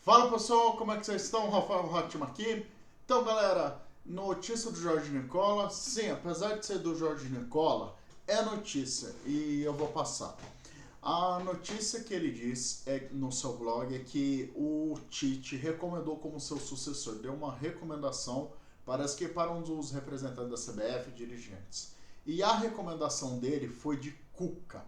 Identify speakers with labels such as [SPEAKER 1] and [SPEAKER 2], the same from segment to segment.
[SPEAKER 1] Fala pessoal, como é que vocês estão? Rafael Hattima aqui. Então galera, notícia do Jorge Nicola. Sim, apesar de ser do Jorge Nicola, é notícia e eu vou passar. A notícia que ele diz no seu blog é que o Tite recomendou como seu sucessor, deu uma recomendação, parece que para um dos representantes da CBF, dirigentes. E a recomendação dele foi de Cuca.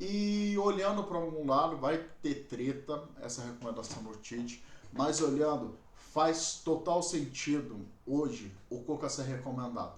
[SPEAKER 1] E olhando para algum lado, vai ter treta, essa recomendação do Tite, mas olhando, faz total sentido hoje o Cuca ser recomendado.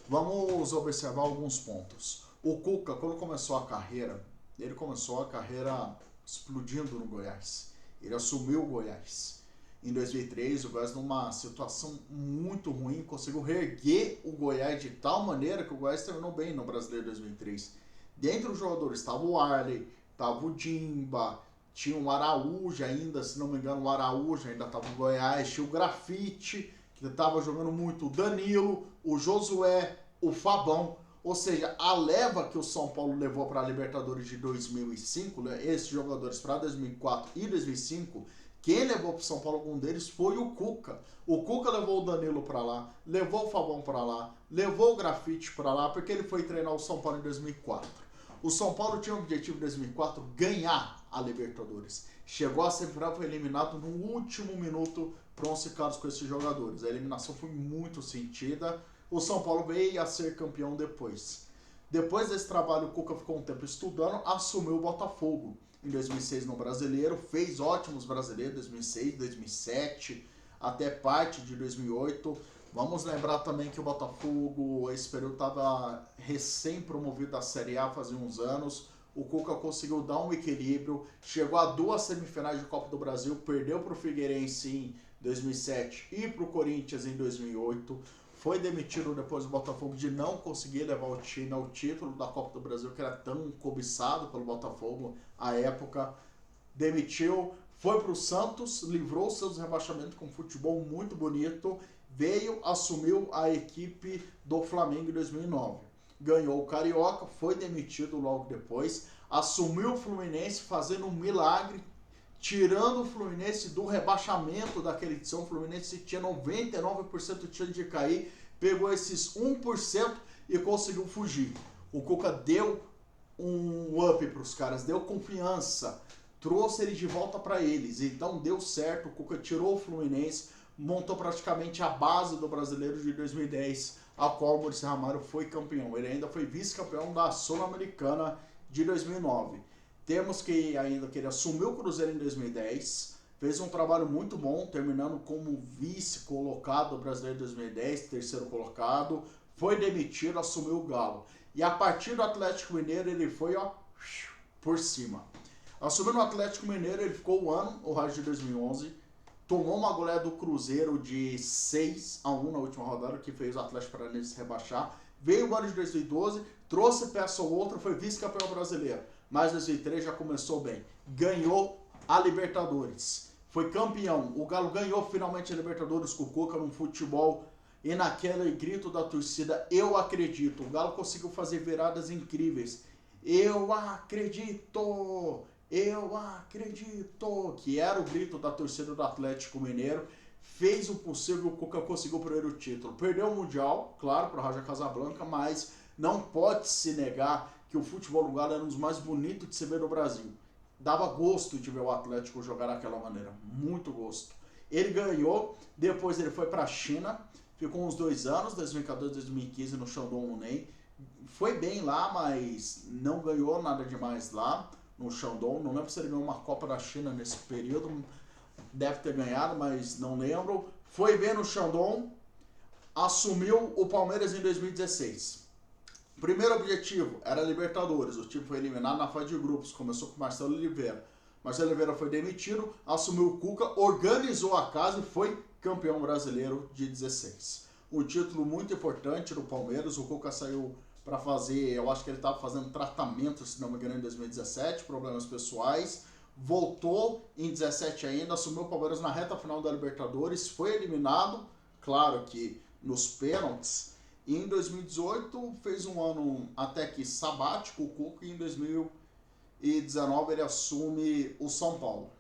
[SPEAKER 1] Vamos observar alguns pontos. O Cuca, quando começou a carreira, ele começou a carreira explodindo no Goiás. Ele assumiu o Goiás. Em 2003, o Goiás numa situação muito ruim, conseguiu reerguer o Goiás de tal maneira que o Goiás terminou bem no Brasileiro 2003. Dentre os jogadores estava o Arley, estava o Dimba, tinha o Araújo ainda, se não me engano, o Araújo ainda estava no Goiás, tinha o Grafite, que estava jogando muito, o Danilo, o Josué, o Fabão. Ou seja, a leva que o São Paulo levou para a Libertadores de 2005, né, esses jogadores para 2004 e 2005, quem levou para o São Paulo algum deles foi o Cuca. O Cuca levou o Danilo para lá, levou o Fabão para lá, levou o Grafite para lá, porque ele foi treinar o São Paulo em 2004. O São Paulo tinha o objetivo em 2004 ganhar a Libertadores. Chegou a semifinal, foi eliminado no último minuto para 11 caras com esses jogadores. A eliminação foi muito sentida. O São Paulo veio a ser campeão depois. Depois desse trabalho, o Cuca ficou um tempo estudando, assumiu o Botafogo em 2006 no Brasileiro, fez ótimos brasileiros 2006, 2007, até parte de 2008. Vamos lembrar também que o Botafogo, esse período, estava recém-promovido da Série A fazia uns anos. O Cuca conseguiu dar um equilíbrio, chegou a duas semifinais de Copa do Brasil, perdeu para o Figueirense em 2007 e para o Corinthians em 2008. Foi demitido depois do Botafogo de não conseguir levar o time ao título da Copa do Brasil, que era tão cobiçado pelo Botafogo à época. Demitiu, foi para o Santos, livrou seus rebaixamentos com um futebol muito bonito, veio, assumiu a equipe do Flamengo em 2009. Ganhou o Carioca, foi demitido logo depois, assumiu o Fluminense fazendo um milagre, tirando o Fluminense do rebaixamento daquela edição. O Fluminense tinha 99% de chance de cair, pegou esses 1% e conseguiu fugir. O Cuca deu um up para os caras, deu confiança, trouxe ele de volta para eles, então deu certo. O Cuca tirou o Fluminense, montou praticamente a base do Brasileiro de 2010, a qual o Maurício Ramalho foi campeão. Ele ainda foi vice-campeão da Sul-Americana de 2009. Temos que ainda que ele assumiu o Cruzeiro em 2010, fez um trabalho muito bom, terminando como vice-colocado do Brasileiro 2010, terceiro colocado, foi demitido, assumiu o Galo. E a partir do Atlético Mineiro ele foi por cima. Assumindo o Atlético Mineiro, ele ficou o ano, o Rádio de 2011, tomou uma goleada do Cruzeiro de 6-1 na última rodada, que fez o Atlético Paranaense rebaixar. Veio o ano de 2012, trouxe peça ou outra, foi vice-campeão brasileiro. Mas 2003 já começou bem. Ganhou a Libertadores. Foi campeão. O Galo ganhou finalmente a Libertadores com o Cuca num futebol. E naquele grito da torcida, eu acredito. O Galo conseguiu fazer viradas incríveis. Eu acredito! Eu acredito! Que era o grito da torcida do Atlético Mineiro. Fez o possível, o Cuca conseguiu o primeiro título. Perdeu o Mundial, claro, para o Raja Casablanca, mas não pode se negar que o futebol do Galo era um dos mais bonitos de se ver no Brasil. Dava gosto de ver o Atlético jogar daquela maneira, muito gosto. Ele ganhou, depois ele foi para a China, ficou uns 2 anos, 2014, 2015 no Shandong Luneng. Foi bem lá, mas não ganhou nada demais lá no Shandong. Não lembro se ele ganhou uma Copa da China nesse período, deve ter ganhado, mas não lembro. Foi bem no Shandong, assumiu o Palmeiras em 2016. Primeiro objetivo era a Libertadores. O time foi eliminado na fase de grupos. Começou com Marcelo Oliveira. Marcelo Oliveira foi demitido, assumiu o Cuca, organizou a casa e foi campeão brasileiro de 16. Um título muito importante do Palmeiras. O Cuca saiu para fazer, eu acho que ele estava fazendo tratamento, se não me engano, em 2017, problemas pessoais. Voltou em 17 ainda, assumiu o Palmeiras na reta final da Libertadores, foi eliminado, claro que nos pênaltis. E em 2018 fez um ano até que sabático o Cuca, e em 2019 ele assume o São Paulo.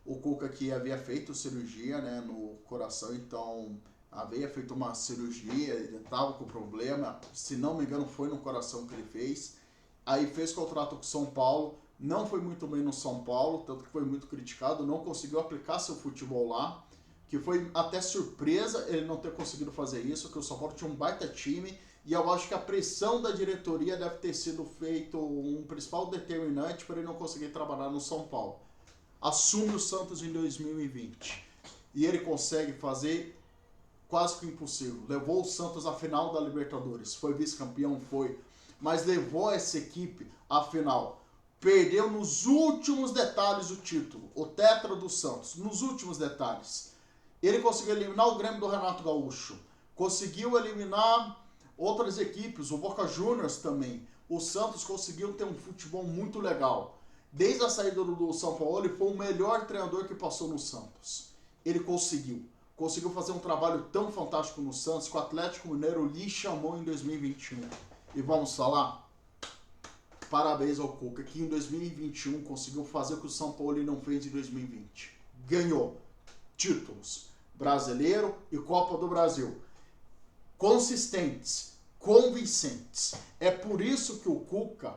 [SPEAKER 1] O Cuca que havia feito cirurgia, né, no coração, então havia feito uma cirurgia, ele estava com problema, se não me engano foi no coração que ele fez. Aí fez contrato com o São Paulo, não foi muito bem no São Paulo, tanto que foi muito criticado, não conseguiu aplicar seu futebol lá, que foi até surpresa ele não ter conseguido fazer isso, porque o São Paulo tinha um baita time, e eu acho que a pressão da diretoria deve ter sido feito um principal determinante para ele não conseguir trabalhar no São Paulo. Assume o Santos em 2020, e ele consegue fazer quase que impossível. Levou o Santos à final da Libertadores, foi vice-campeão, mas levou essa equipe à final. Perdeu nos últimos detalhes o título, o tetra do Santos, nos últimos detalhes. Ele conseguiu eliminar o Grêmio do Renato Gaúcho, conseguiu eliminar outras equipes, o Boca Juniors também. O Santos conseguiu ter um futebol muito legal. Desde a saída do São Paulo, ele foi o melhor treinador que passou no Santos. Ele conseguiu fazer um trabalho tão fantástico no Santos que o Atlético Mineiro lhe chamou em 2021. E vamos falar? Parabéns ao Cuca, que em 2021 conseguiu fazer o que o São Paulo não fez em 2020. Ganhou títulos, Brasileiro e Copa do Brasil. Consistentes, convincentes. É por isso que o Cuca,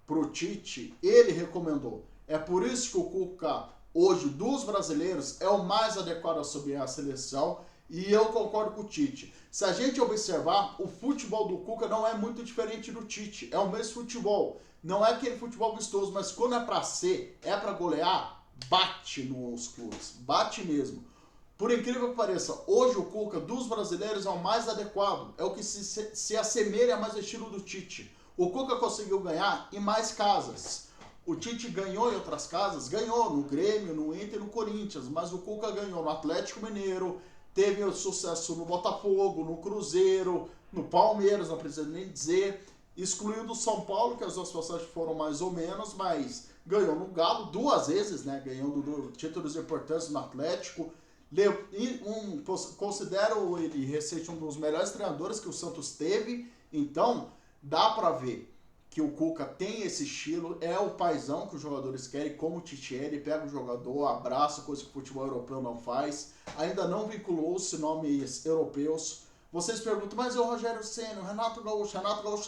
[SPEAKER 1] pro Tite, ele recomendou. É por isso que o Cuca, hoje, dos brasileiros, é o mais adequado a assumir a seleção. E eu concordo com o Tite. Se a gente observar, o futebol do Cuca não é muito diferente do Tite. É o mesmo futebol. Não é aquele futebol vistoso, mas quando é pra ser, é pra golear, bate nos clubes. Bate mesmo. Por incrível que pareça, hoje o Cuca dos brasileiros é o mais adequado. É o que se assemelha mais ao estilo do Tite. O Cuca conseguiu ganhar em mais casas. O Tite ganhou em outras casas? Ganhou no Grêmio, no Inter e no Corinthians. Mas o Cuca ganhou no Atlético Mineiro, teve sucesso no Botafogo, no Cruzeiro, no Palmeiras, não precisa nem dizer. Excluiu do São Paulo, que as duas passagens foram mais ou menos, mas ganhou no Galo 2 vezes, né? Ganhando títulos importantes no Atlético. Considero ele recente um dos melhores treinadores que o Santos teve. Então, dá pra ver que o Cuca tem esse estilo, é o paizão que os jogadores querem, como o Tite é, ele pega o jogador, abraça, coisa que o futebol europeu não faz. Ainda não vinculou-se nomes europeus. Vocês perguntam, mas o Rogério Ceni, o Renato Gaúcho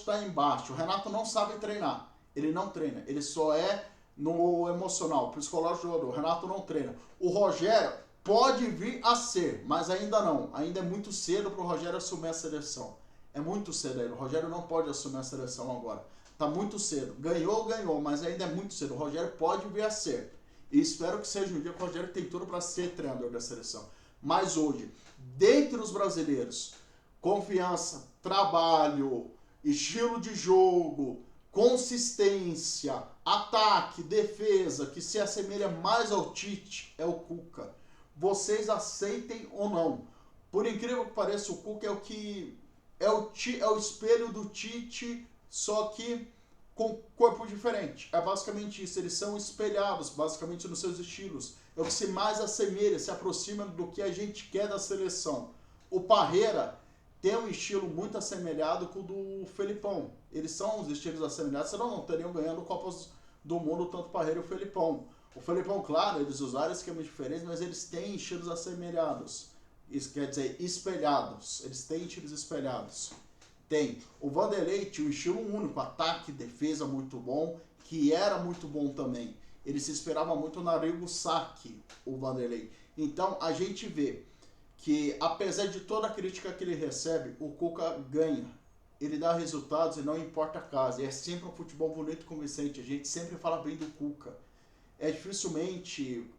[SPEAKER 1] está embaixo. O Renato não sabe treinar. Ele não treina, ele só é no emocional, psicológico do jogador. O Renato não treina. O Rogério pode vir a ser, mas ainda não. Ainda é muito cedo para o Rogério assumir a seleção. É muito cedo ainda. O Rogério não pode assumir a seleção agora. Tá muito cedo. Ganhou, mas ainda é muito cedo. O Rogério pode vir a ser. E espero que seja um dia que o Rogério tem tudo para ser treinador da seleção. Mas hoje, dentre os brasileiros, confiança, trabalho, estilo de jogo, consistência, ataque, defesa, que se assemelha mais ao Tite, é o Cuca. Vocês aceitem ou não. Por incrível que pareça, o Cuca é o espelho do Tite, só que com corpo diferente. É basicamente isso. Eles são espelhados, basicamente, nos seus estilos. É o que se mais assemelha, se aproxima do que a gente quer da seleção. O Parreira tem um estilo muito assemelhado com o do Felipão. Eles são os estilos assemelhados, senão não teriam ganhando Copas do Mundo, tanto o Parreira e o Felipão. O Felipão, claro, eles usaram esquemas diferentes, mas eles têm estilos assemelhados. Isso quer dizer, espelhados. Eles têm estilos espelhados. Tem. O Vanderlei tinha um estilo único, ataque, defesa muito bom, que era muito bom também. Ele se esperava muito no Arrigo Sacchi, o Vanderlei. Então, a gente vê que, apesar de toda a crítica que ele recebe, o Cuca ganha. Ele dá resultados e não importa a casa. E é sempre um futebol bonito e convincente. A gente sempre fala bem do Cuca. É dificilmente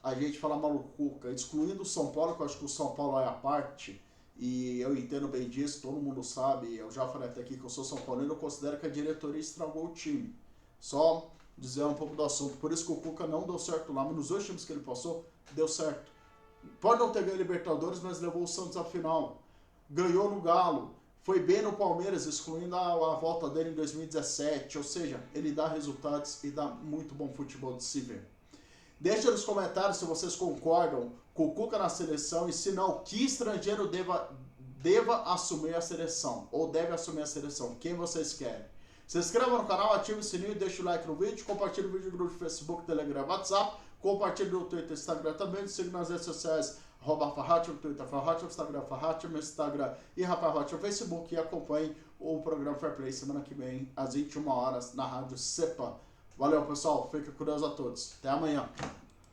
[SPEAKER 1] a gente falar mal do Cuca. Excluindo o São Paulo, que eu acho que o São Paulo é a parte, e eu entendo bem disso, todo mundo sabe, eu já falei até aqui que eu sou São Paulino, eu considero que a diretoria estragou o time. Só dizer um pouco do assunto. Por isso que o Cuca não deu certo lá, mas nos 2 times que ele passou, deu certo. Pode não ter ganho Libertadores, mas levou o Santos à final. Ganhou no Galo. Foi bem no Palmeiras, excluindo a volta dele em 2017. Ou seja, ele dá resultados e dá muito bom futebol de se ver. Deixa nos comentários se vocês concordam com o Cuca na seleção e se não, que estrangeiro deva assumir a seleção. Ou deve assumir a seleção. Quem vocês querem. Se inscreva no canal, ative o sininho, deixa o like no vídeo, compartilhe o vídeo no grupo de Facebook, Telegram, WhatsApp. Compartilhe no Twitter e Instagram também. Siga nas redes sociais, @Farratio, no Twitter Farratio, no Instagram Farratio, no Instagram e Rafael Rocha no Facebook. E acompanhe o programa Fair Play semana que vem, às 21 horas, na Rádio Cepa. Valeu, pessoal. Fica com Deus a todos. Até amanhã.